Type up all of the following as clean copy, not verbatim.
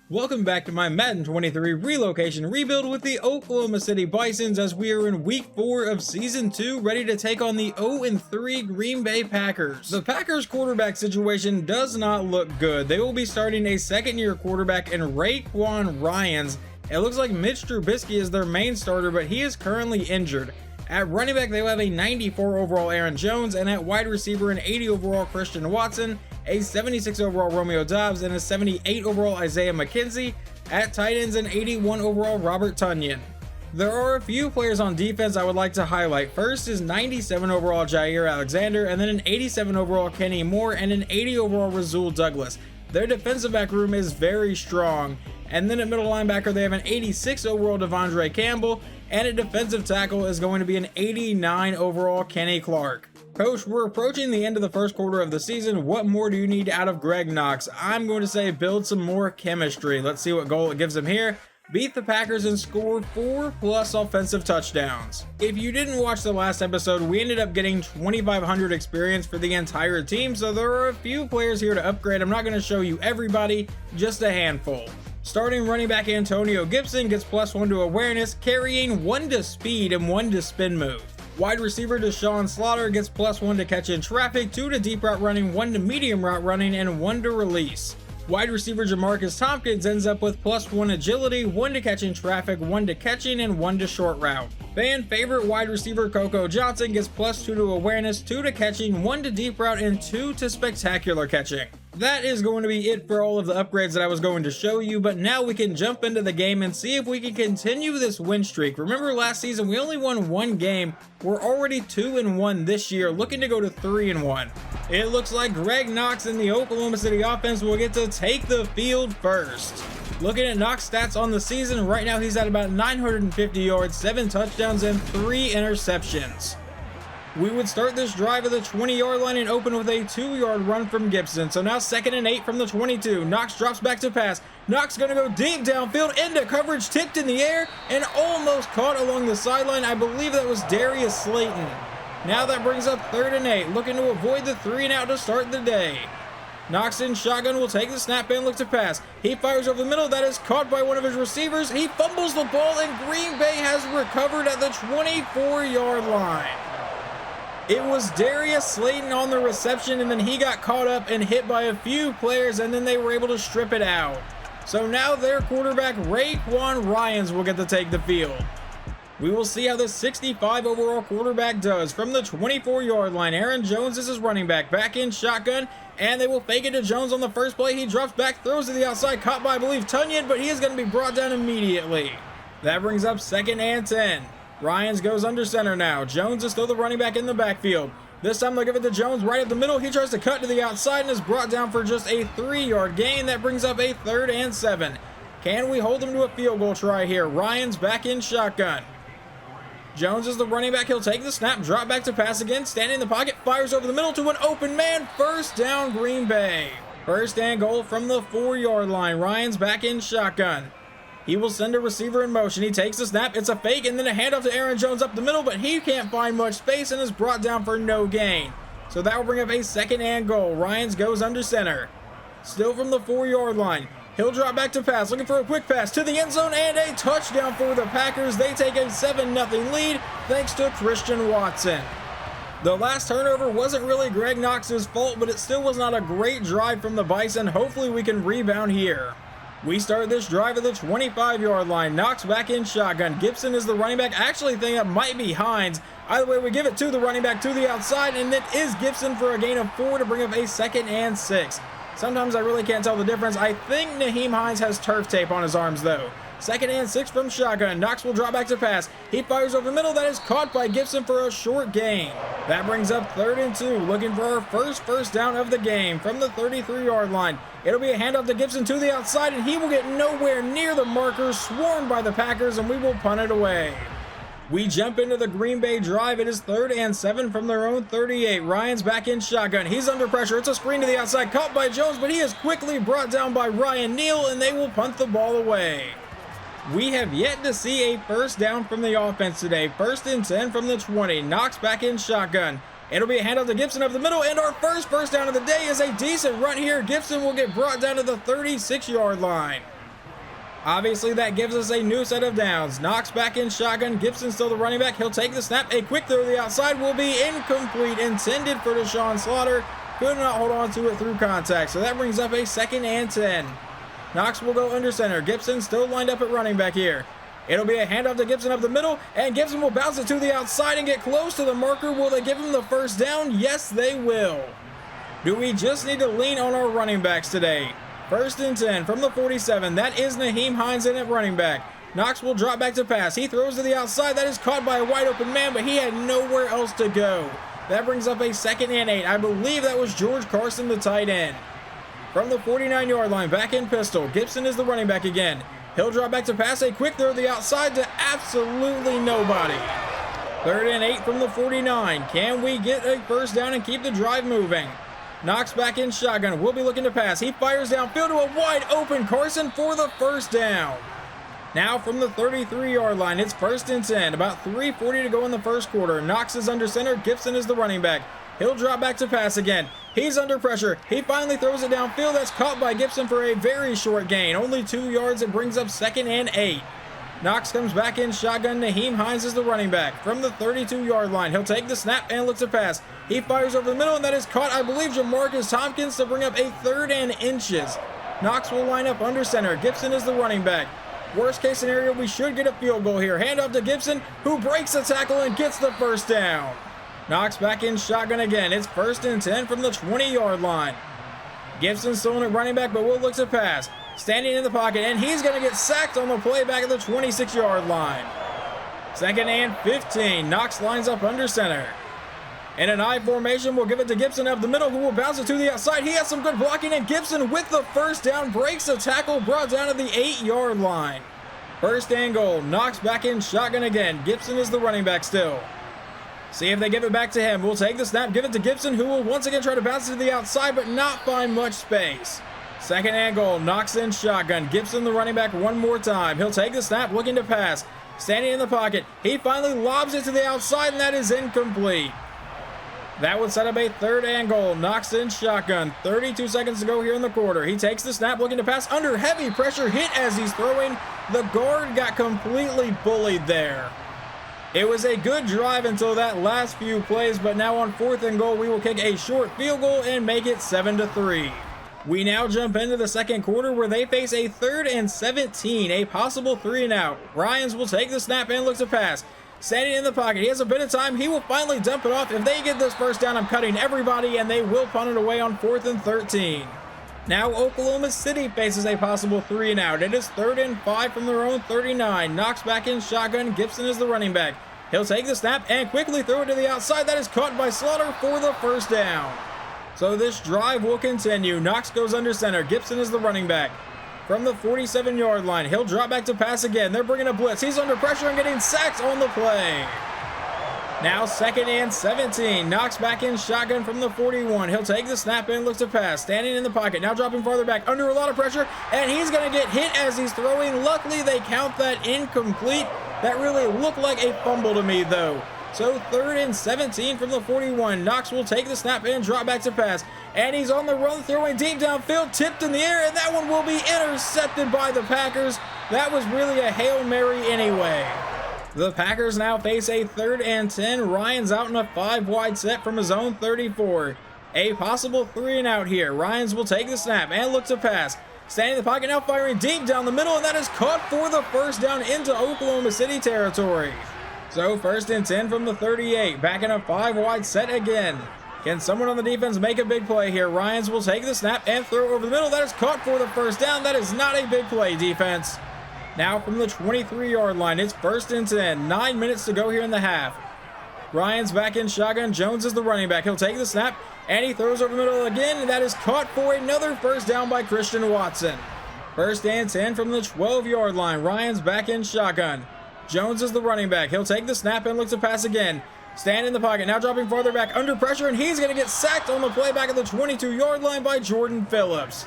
Welcome back to my Madden 23 relocation rebuild with the Oklahoma City Bisons as we are in week 4 of season 2, ready to take on the 0-3 Green Bay Packers. The Packers quarterback situation does not look good. They will be starting a second-year quarterback in Raekwon Ryans. It looks like Mitch Trubisky is their main starter, but he is currently injured. At running back, they will have a 94 overall Aaron Jones, and at wide receiver, an 80 overall Christian Watson, a 76 overall Romeo Doubs, and a 78 overall Isaiah McKenzie. At tight ends, an 81 overall Robert Tonyan. There are a few players on defense I would like to highlight. First is 97 overall Jair Alexander, and then an 87 overall Kenny Moore, and an 80 overall Rasul Douglas. Their defensive back room is very strong. And then at middle linebacker, they have an 86 overall Devondre Campbell, and at defensive tackle is going to be an 89 overall Kenny Clark. Coach, we're approaching the end of the first quarter of the season. What more do you need out of Greg Knox? I'm going to say build some more chemistry. Let's see what goal it gives him here. Beat the Packers and score 4+ offensive touchdowns. If you didn't watch the last episode, we ended up getting 2,500 experience for the entire team, so there are a few players here to upgrade. I'm not going to show you everybody, just a handful. Starting running back Antonio Gibson gets +1 to awareness, carrying 1 to speed and 1 to spin move. Wide receiver Deshaun Slaughter gets +1 to catch in traffic, 2 to deep route running, 1 to medium route running, and 1 to release. Wide receiver Jamarcus Tompkins ends up with +1 agility, 1 to catch in traffic, 1 to catching, and 1 to short route. Fan favorite wide receiver Coco Johnson gets +2 to awareness, 2 to catching, 1 to deep route, and 2 to spectacular catching. That is going to be it for all of the upgrades that I was going to show you, but now we can jump into the game and see if we can continue this win streak. Remember last season we only won 1 game. We're already 2-1 this year, looking to go to 3-1. It looks like Greg Knox and the Oklahoma City offense will get to take the field first. Looking at Knox stats on the season, right now he's at about 950 yards, 7 touchdowns, and 3 interceptions. We would start this drive at the 20-yard line and open with a 2-yard run from Gibson. So now 2nd and 8 from the 22. Knox drops back to pass. Knox going to go deep downfield into coverage, tipped in the air, and almost caught along the sideline. I believe that was Darius Slayton. Now that brings up 3rd and 8, looking to avoid the 3-and-out to start the day. Knox in shotgun will take the snap and look to pass. He fires over the middle. That is caught by one of his receivers. He fumbles the ball, and Green Bay has recovered at the 24-yard line. It was Darius Slayton on the reception, and then he got caught up and hit by a few players, and then they were able to strip it out. So now their quarterback, Raekwon Ryans, will get to take the field. We will see how the 65 overall quarterback does. From the 24-yard line, Aaron Jones is his running back in shotgun, and they will fake it to Jones on the first play. He drops back, throws to the outside, caught by, I believe, Tonyan, but he is going to be brought down immediately. That brings up 2nd and 10. Ryans goes under center now. Jones is still the running back in the backfield. This time they'll give it to Jones right up the middle. He tries to cut to the outside and is brought down for just a 3-yard gain. That brings up a 3rd and 7. Can we hold him to a field goal try here? Ryans back in shotgun. Jones is the running back. He'll take the snap, drop back to pass again, stand in the pocket, fires over the middle to an open man. 1st down Green Bay. 1st and goal from the 4-yard line. Ryans back in shotgun. He will send a receiver in motion. He takes the snap. It's a fake, and then a handoff to Aaron Jones up the middle, but he can't find much space and is brought down for no gain. So that will bring up a 2nd and goal. Ryans goes under center. Still from the 4-yard line. He'll drop back to pass, looking for a quick pass to the end zone, and a touchdown for the Packers. They take a 7-0 lead thanks to Christian Watson. The last turnover wasn't really Greg Knox's fault, but it still was not a great drive from the Bison. Hopefully we can rebound here. We start this drive at the 25-yard line. Knox back in shotgun. Gibson is the running back. I actually think that might be Hines. Either way, we give it to the running back to the outside, and it is Gibson for a gain of 4 to bring up a 2nd and 6. Sometimes I really can't tell the difference. I think Nyheim Hines has turf tape on his arms, though. 2nd and 6 from shotgun. Knox will drop back to pass. He fires over the middle. That is caught by Gibson for a short gain. That brings up 3rd and 2. Looking for our first down of the game from the 33-yard line. It'll be a handoff to Gibson to the outside, and he will get nowhere near the marker, swarmed by the Packers, and we will punt it away. We jump into the Green Bay drive. It is 3rd and 7 from their own 38. Ryan's back in shotgun. He's under pressure. It's a screen to the outside, caught by Jones, but he is quickly brought down by Ryan Neal, and they will punt the ball away. We have yet to see a 1st down from the offense today. 1st and 10 from the 20. Knox back in shotgun. It'll be a handoff to Gibson up the middle, and our first down of the day is a decent run here. Gibson will get brought down to the 36-yard line. Obviously, that gives us a new set of downs. Knox back in shotgun. Gibson still the running back. He'll take the snap. A quick throw to the outside will be incomplete. Intended for Deshaun Slaughter. Could not hold on to it through contact. So that brings up a 2nd and 10. Knox will go under center. Gibson still lined up at running back here. It'll be a handoff to Gibson up the middle. And Gibson will bounce it to the outside and get close to the marker. Will they give him the first down? Yes, they will. Do we just need to lean on our running backs today? 1st and 10 from the 47. That is Nyheim Hines in at running back. Knox will drop back to pass. He throws to the outside. That is caught by a wide open man, but he had nowhere else to go. That brings up a 2nd and 8. I believe that was George Carson, the tight end. From the 49-yard line, back in pistol. Gibson is the running back again. He'll drop back to pass. A quick throw to the outside to absolutely nobody. 3rd and 8 from the 49. Can we get a first down and keep the drive moving? Knox back in shotgun. Will be looking to pass. He fires downfield to a wide open Carson for the first down. Now from the 33-yard line, it's 1st and 10. About 3:40 to go in the first quarter. Knox is under center. Gibson is the running back. He'll drop back to pass again. He's under pressure. He finally throws it downfield. That's caught by Gibson for a very short gain. Only 2 yards. It brings up 2nd and 8. Knox comes back in shotgun. Nyheim Hines is the running back. From the 32-yard line, he'll take the snap and looks to pass. He fires over the middle, and that is caught, I believe, Jamarcus Tompkins to bring up a 3rd and inches. Knox will line up under center. Gibson is the running back. Worst case scenario, we should get a field goal here. Handoff to Gibson, who breaks the tackle and gets the first down. Knox back in shotgun again. It's 1st and 10 from the 20-yard line. Gibson still in at running back, but will look to pass. Standing in the pocket, and he's going to get sacked on the play back at the 26-yard line. 2nd and 15. Knox lines up under center. In an I formation, we'll give it to Gibson up the middle, who will bounce it to the outside. He has some good blocking, and Gibson with the first down breaks the tackle, brought down to the 8-yard line. 1st and goal. Knox back in shotgun again. Gibson is the running back still. See if they give it back to him. We'll take the snap, give it to Gibson, who will once again try to bounce it to the outside, but not find much space. 2nd and goal. Knox in shotgun. Gibson the running back one more time. He'll take the snap, looking to pass. Standing in the pocket. He finally lobs it to the outside, and that is incomplete. That would set up a 3rd and goal. Knox in shotgun. 32 seconds to go here in the quarter. He takes the snap, looking to pass under heavy pressure. Hit as he's throwing. The guard got completely bullied there. It was a good drive until that last few plays, but now on 4th and goal, we will kick a short field goal and make it 7-3. We now jump into the second quarter where they face a 3rd and 17, a possible 3-and-out. Ryans will take the snap and looks to pass. Standing in the pocket, he has a bit of time. He will finally dump it off. If they get this first down, I'm cutting everybody, and they will punt it away on 4th and 13. Now Oklahoma City faces a possible 3-and-out. It is 3rd and 5 from their own 39. Knox back in shotgun. Gibson is the running back. He'll take the snap and quickly throw it to the outside. That is caught by Slaughter for the first down. So this drive will continue. Knox goes under center. Gibson is the running back. From the 47-yard line, he'll drop back to pass again. They're bringing a blitz. He's under pressure and getting sacked on the play. Now 2nd and 17. Knox back in shotgun from the 41. He'll take the snap and looks to pass. Standing in the pocket. Now dropping farther back under a lot of pressure. And he's going to get hit as he's throwing. Luckily, they count that incomplete. That really looked like a fumble to me, though. So 3rd and 17 from the 41. Knox will take the snap and drop back to pass. And he's on the run, throwing deep downfield, tipped in the air, and that one will be intercepted by the Packers. That was really a Hail Mary anyway. The Packers now face a 3rd and 10. Ryan's out in a 5-wide set from his own 34. A possible 3-and-out here. Ryans will take the snap and look to pass. Standing in the pocket now, firing deep down the middle, and that is caught for the first down into Oklahoma City territory. So 1st and 10 from the 38. Back in a 5-wide set again. Can someone on the defense make a big play here? Ryans will take the snap and throw over the middle. That is caught for the first down. That is not a big play, defense. Now from the 23-yard line, it's 1st and 10. 9 minutes to go here in the half. Ryans back in shotgun. Jones is the running back. He'll take the snap, and he throws over the middle again, and that is caught for another first down by Christian Watson. 1st and 10 from the 12-yard line. Ryans back in shotgun. Jones is the running back. He'll take the snap and look to pass again. Stand in the pocket, now dropping farther back under pressure, and he's going to get sacked on the play back at the 22-yard line by Jordan Phillips.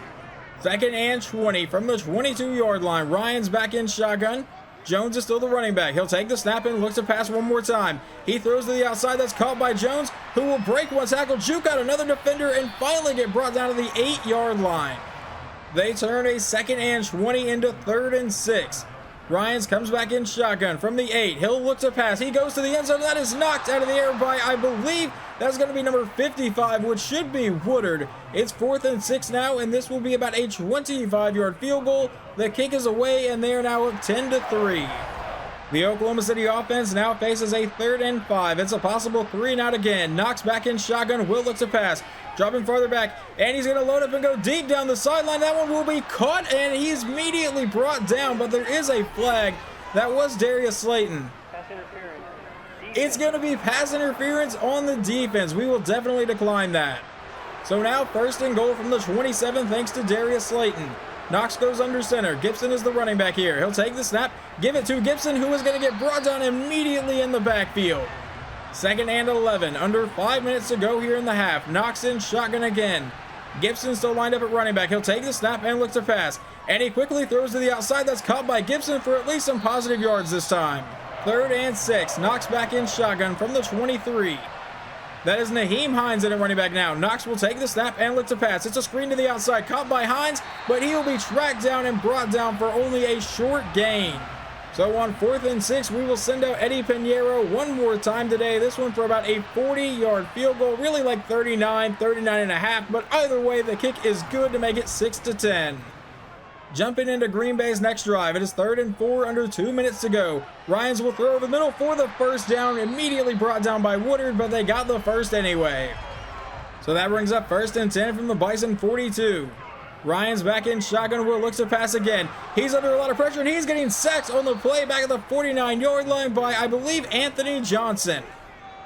2nd and 20 from the 22-yard line. Ryan's back in shotgun. Jones is still the running back. He'll take the snap and looks to pass one more time. He throws to the outside. That's caught by Jones, who will break one tackle, juke out another defender, and finally get brought down to the 8-yard line. They turn a 2nd and 20 into 3rd and 6. Ryans comes back in shotgun from the 8. He'll look to pass. He goes to the end zone. That is knocked out of the air by, I believe, that's going to be number 55, which should be Woodard. It's 4th and 6 now, and this will be about a 25-yard field goal. The kick is away, and they are now up 10-3. The Oklahoma City offense now faces a 3rd and 5. It's a possible 3 and out again. Knox back in shotgun. Will looks to pass. Dropping farther back, and he's going to load up and go deep down the sideline. That one will be caught, and he's immediately brought down, but there is a flag. That was Darius Slayton. Pass interference. It's going to be pass interference on the defense. We will definitely decline that. So now 1st and goal from the 27 thanks to Darius Slayton. Knox goes under center. Gibson is the running back here. He'll take the snap, give it to Gibson, who is going to get brought down immediately in the backfield. 2nd and 11, under 5 minutes to go here in the half. Knox in shotgun again. Gibson still lined up at running back. He'll take the snap and look to pass. And he quickly throws to the outside. That's caught by Gibson for at least some positive yards this time. 3rd and 6, Knox back in shotgun from the 23. That is Nyheim Hines in at running back now. Knox will take the snap and look to pass. It's a screen to the outside, caught by Hines, but he will be tracked down and brought down for only a short gain. So on 4th and 6, we will send out Eddie Pinheiro one more time today. This one for about a 40-yard field goal, really like 39 and a half, but either way, the kick is good to make it 6-10. Jumping into Green Bay's next drive, it is 3rd and 4, under 2 minutes to go. Ryans will throw over the middle for the first down, immediately brought down by Woodard, but they got the first anyway. So that brings up 1st and 10 from the Bison 42. Ryans back in shotgun. Will looks to pass again. He's under a lot of pressure, and he's getting sacked on the play back at the 49-yard line by, I believe, Anthony Johnson.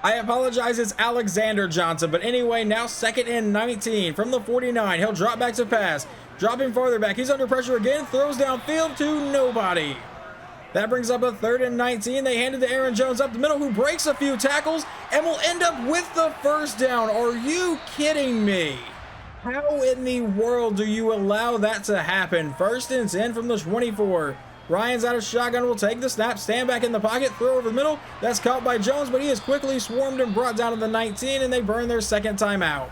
I apologize, it's Alexander Johnson, but anyway, now 2nd and 19 from the 49. He'll drop back to pass. Dropping farther back. He's under pressure again. Throws downfield to nobody. That brings up a 3rd and 19. They hand it to Aaron Jones up the middle, who breaks a few tackles and will end up with the first down. Are you kidding me? How in the world do you allow that to happen? 1st and 10 from the 24. Ryans out of shotgun will take the snap, stand back in the pocket, throw over the middle. That's caught by Jones, but he is quickly swarmed and brought down to the 19, and they burn their 2nd timeout.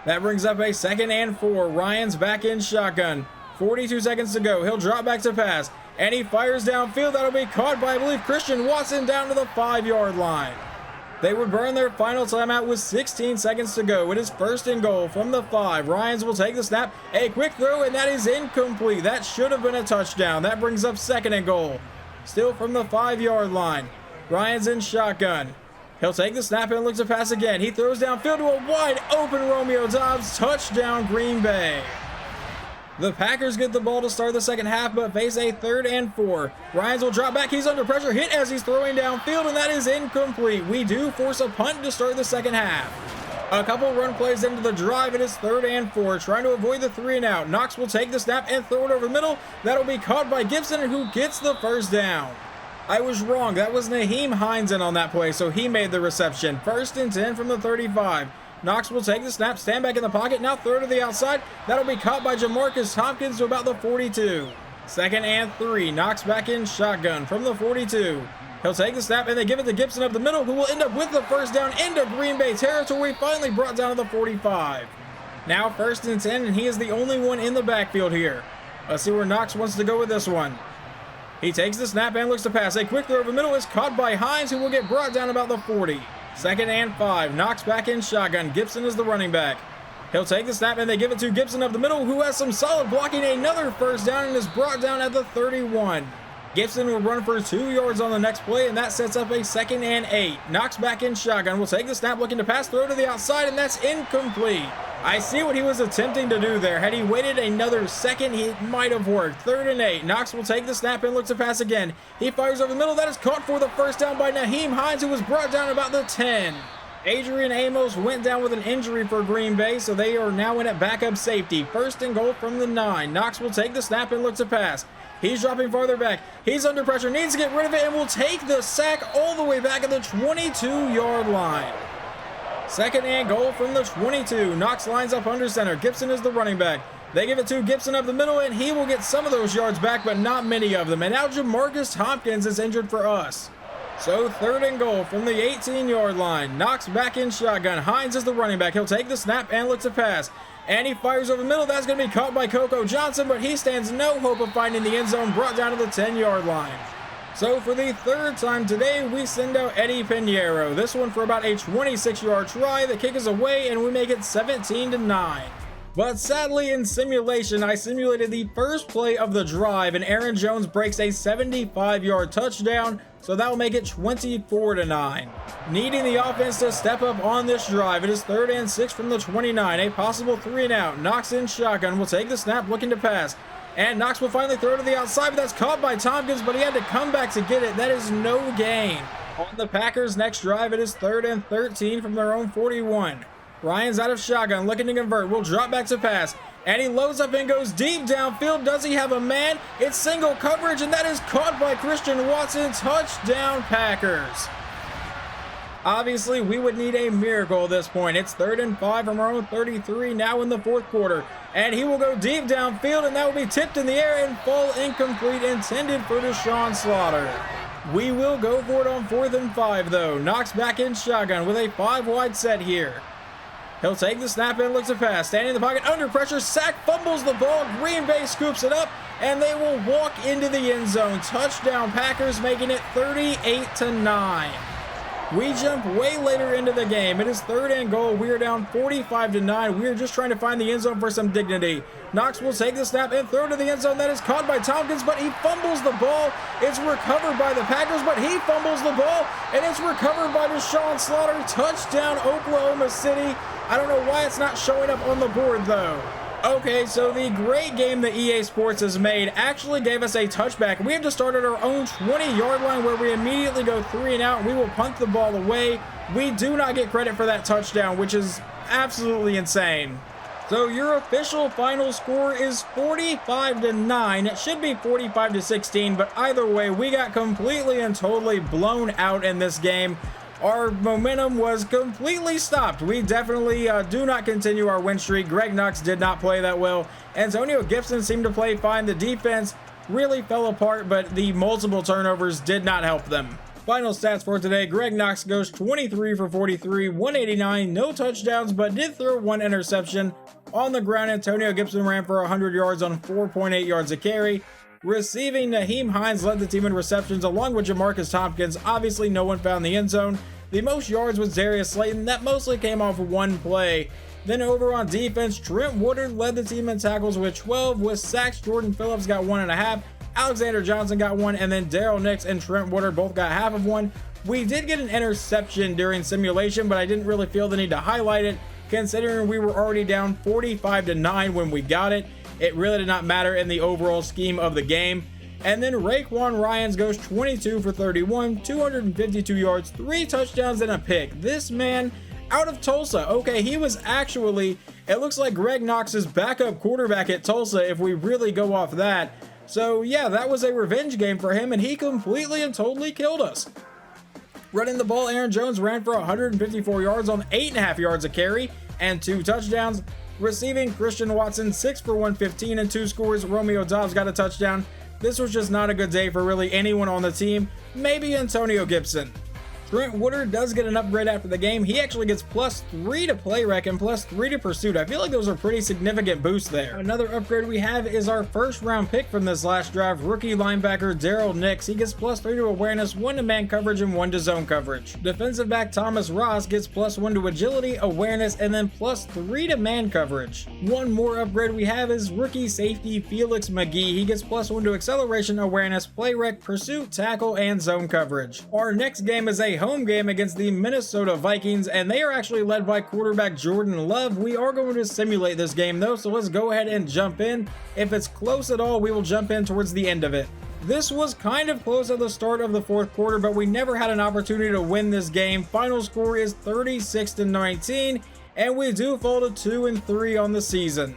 That brings up a 2nd and 4. Ryans back in shotgun. 42 seconds to go. He'll drop back to pass, and he fires downfield. That'll be caught by, I believe, Christian Watson down to the 5-yard line. They would burn their final timeout with 16 seconds to go. It is 1st and goal from the 5. Ryans will take the snap. A quick throw, and that is incomplete. That should have been a touchdown. That brings up 2nd and goal. Still from the 5-yard line. Ryans in shotgun. He'll take the snap and look to pass again. He throws downfield to a wide open Romeo Doubs. Touchdown, Green Bay. The Packers get the ball to start the second half, but face a 3rd and 4. Ryans will drop back. He's under pressure. Hit as he's throwing downfield, and that is incomplete. We do force a punt to start the second half. A couple run plays into the drive. It is 3rd and 4, trying to avoid the 3 and out. Knox will take the snap and throw it over the middle. That'll be caught by Gibson, who gets the first down. I was wrong. That was Nyheim Hines in on that play, so he made the reception. 1st and 10 from the 35. Knox will take the snap, stand back in the pocket, now throw to the outside. That'll be caught by Jamarcus Hopkins to about the 42. 2nd and 3. Knox back in shotgun from the 42. He'll take the snap, and they give it to Gibson up the middle, who will end up with the first down into Green Bay territory, finally brought down to the 45. Now 1st and 10, and he is the only one in the backfield here. Let's see where Knox wants to go with this one. He takes the snap and looks to pass. A quick throw over the middle is caught by Hines, who will get brought down about the 40. 2nd and 5. Knox back in shotgun. Gibson is the running back. He'll take the snap, and they give it to Gibson up the middle, who has some solid blocking. Another first down, and is brought down at the 31. Gibson will run for 2 yards on the next play, and that sets up a 2nd and 8. Knox back in shotgun. Will take the snap, looking to pass, throw to the outside, and that's incomplete. I see what he was attempting to do there. Had he waited another second, he might have worked. 3rd and 8. Knox will take the snap and look to pass again. He fires over the middle. That is caught for the first down by Nyheim Hines, who was brought down about the 10. Adrian Amos went down with an injury for Green Bay, so they are now in at backup safety. 1st and goal from the 9. Knox will take the snap and look to pass. He's dropping farther back. He's under pressure, needs to get rid of it, and will take the sack all the way back at the 22-yard line. 2nd and goal from the 22. Knox lines up under center. Gibson is the running back. They give it to Gibson up the middle, and he will get some of those yards back, but not many of them. And now Jamarcus Hopkins is injured for us. So 3rd and goal from the 18-yard line. Knox back in shotgun. Hines is the running back. He'll take the snap and looks to pass. And he fires over the middle. That's going to be caught by Coco Johnson, but he stands no hope of finding the end zone, brought down to the 10-yard line. So for the 3rd time today, we send out Eddie Pinheiro. This one for about a 26-yard try. The kick is away, and we make it 17-9. But sadly, in simulation, I simulated the first play of the drive, and Aaron Jones breaks a 75-yard touchdown, so that will make it 24-9. Needing the offense to step up on this drive, it is 3rd and 6 from the 29, a possible 3-and-out. Knox in shotgun will take the snap, looking to pass. And Knox will finally throw to the outside, but that's caught by Tompkins, but he had to come back to get it. That is no gain. On the Packers' next drive, it is 3rd and 13 from their own 41. Ryan's out of shotgun, looking to convert. Will drop back to pass, and he loads up and goes deep downfield. Does he have a man? It's single coverage, and that is caught by Christian Watson. Touchdown, Packers. Obviously, we would need a miracle at this point. It's 3rd and 5 from our own 33 now in the 4th quarter. And he will go deep downfield, and that will be tipped in the air and fall incomplete, intended for Deshaun Slaughter. We will go for it on 4th and 5, though. Knox back in shotgun with a 5-wide set here. He'll take the snap and looks to pass. Standing in the pocket, under pressure, sack, fumbles the ball. Green Bay scoops it up, and they will walk into the end zone. Touchdown, Packers, making it 38-9. We jump way later into the game. It is 3rd and goal. We are down 45-9. We are just trying to find the end zone for some dignity. Knox will take the snap and throw to the end zone. That is caught by Tompkins, but he fumbles the ball. It's recovered by the Packers, but he fumbles the ball, and it's recovered by Deshaun Slaughter. Touchdown, Oklahoma City. I don't know why it's not showing up on the board, though. Okay, so the great game that EA Sports has made actually gave us a touchback. We have to start at our own 20-yard line where we immediately go 3-and-out. We will punt the ball away. We do not get credit for that touchdown, which is absolutely insane. So your official final score is 45-9. It should be 45-16, but either way, we got completely and totally blown out in this game. Our momentum was completely stopped. We definitely do not continue our win streak. Greg Knox did not play that well. Antonio Gibson seemed to play fine. The defense really fell apart, but the multiple turnovers did not help them. Final stats for today. Greg Knox goes 23 for 43, 189, no touchdowns, but did throw 1 interception. On the ground, Antonio Gibson ran for 100 yards on 4.8 yards a carry. Receiving, Nyheim Hines led the team in receptions along with Jamarcus Tompkins. Obviously, no one found the end zone. The most yards was Darius Slayton. That mostly came off of 1 play. Then over on defense, Trent Woodard led the team in tackles with 12. With sacks, Jordan Phillips got 1.5. Alexander Johnson got 1. And then Daryl Nix and Trent Woodard both got half of 1. We did get an interception during simulation, but I didn't really feel the need to highlight it, considering we were already down 45-9 when we got it. It really did not matter in the overall scheme of the game. And then Raekwon Ryans goes 22 for 31, 252 yards, 3 touchdowns, and a pick. This man out of Tulsa. Okay, he was actually, it looks like Greg Knox's backup quarterback at Tulsa if we really go off that. So yeah, that was a revenge game for him, and he completely and totally killed us. Running the ball, Aaron Jones ran for 154 yards on 8.5 yards a carry and 2 touchdowns. Receiving, Christian Watson 6 for 115 and 2 scores. Romeo Doubs got a touchdown. This was just not a good day for really anyone on the team, maybe Antonio Gibson. Trent Woodard does get an upgrade after the game. He actually gets +3 to play rec and +3 to pursuit. I feel like those are pretty significant boosts there. Another upgrade we have is our 1st round pick from this last draft, rookie linebacker Daryl Nix. He gets +3 to awareness, 1 to man coverage, and 1 to zone coverage. Defensive back Thomas Ross gets +1 to agility, awareness, and then +3 to man coverage. One more upgrade we have is rookie safety Felix McGee. He gets +1 to acceleration, awareness, play rec, pursuit, tackle, and zone coverage. Our next game is a home game against the Minnesota Vikings, and they are actually led by quarterback Jordan Love. We are going to simulate this game though, so let's go ahead and jump in. If it's close at all, we will jump in towards the end of it. This was kind of close at the start of the 4th quarter, but we never had an opportunity to win this game. Final score is 36-19, and we do fall to 2-3 on the season.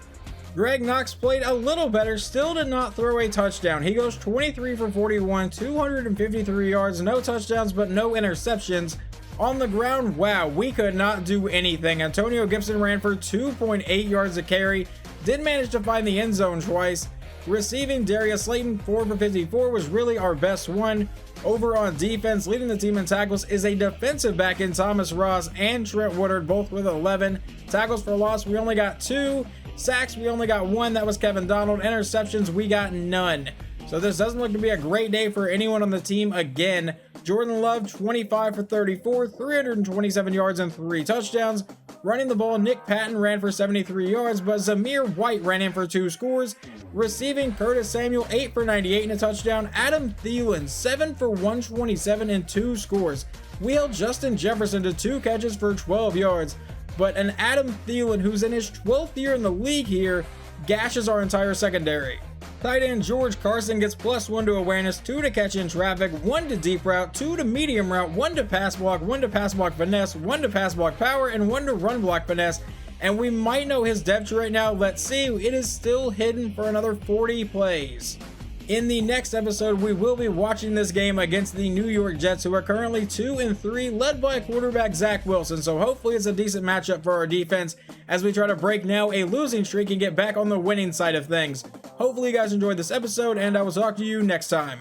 Greg Knox played a little better, still did not throw a touchdown. He goes 23 for 41, 253 yards, no touchdowns, but no interceptions. On the ground, wow, we could not do anything. Antonio Gibson ran for 2.8 yards a carry, did manage to find the end zone twice. Receiving, Darius Slayton, 4 for 54, was really our best one. Over on defense, leading the team in tackles is a defensive back in Thomas Ross and Trent Woodard, both with 11. Tackles for loss, we only got 2. Sacks, we only got 1. That was Kevin Donald. Interceptions, we got none. So this doesn't look to be a great day for anyone on the team again. Jordan Love, 25 for 34, 327 yards and 3 touchdowns. Running the ball, Nick Patton ran for 73 yards, but Zamir White ran in for 2 scores. Receiving, Curtis Samuel, 8 for 98 and a touchdown. Adam Thielen, 7 for 127 and 2 scores. We held Justin Jefferson to 2 catches for 12 yards. But an Adam Thielen, who's in his 12th year in the league here, gashes our entire secondary. Tight end George Carson gets +1 to awareness, 2 to catch in traffic, 1 to deep route, 2 to medium route, 1 to pass block, 1 to pass block finesse, 1 to pass block power, and 1 to run block finesse. And we might know his depth right now. Let's see. It is still hidden for another 40 plays. In the next episode, we will be watching this game against the New York Jets, who are currently 2-3, led by quarterback Zach Wilson. So hopefully it's a decent matchup for our defense as we try to break now a losing streak and get back on the winning side of things. Hopefully you guys enjoyed this episode, and I will talk to you next time.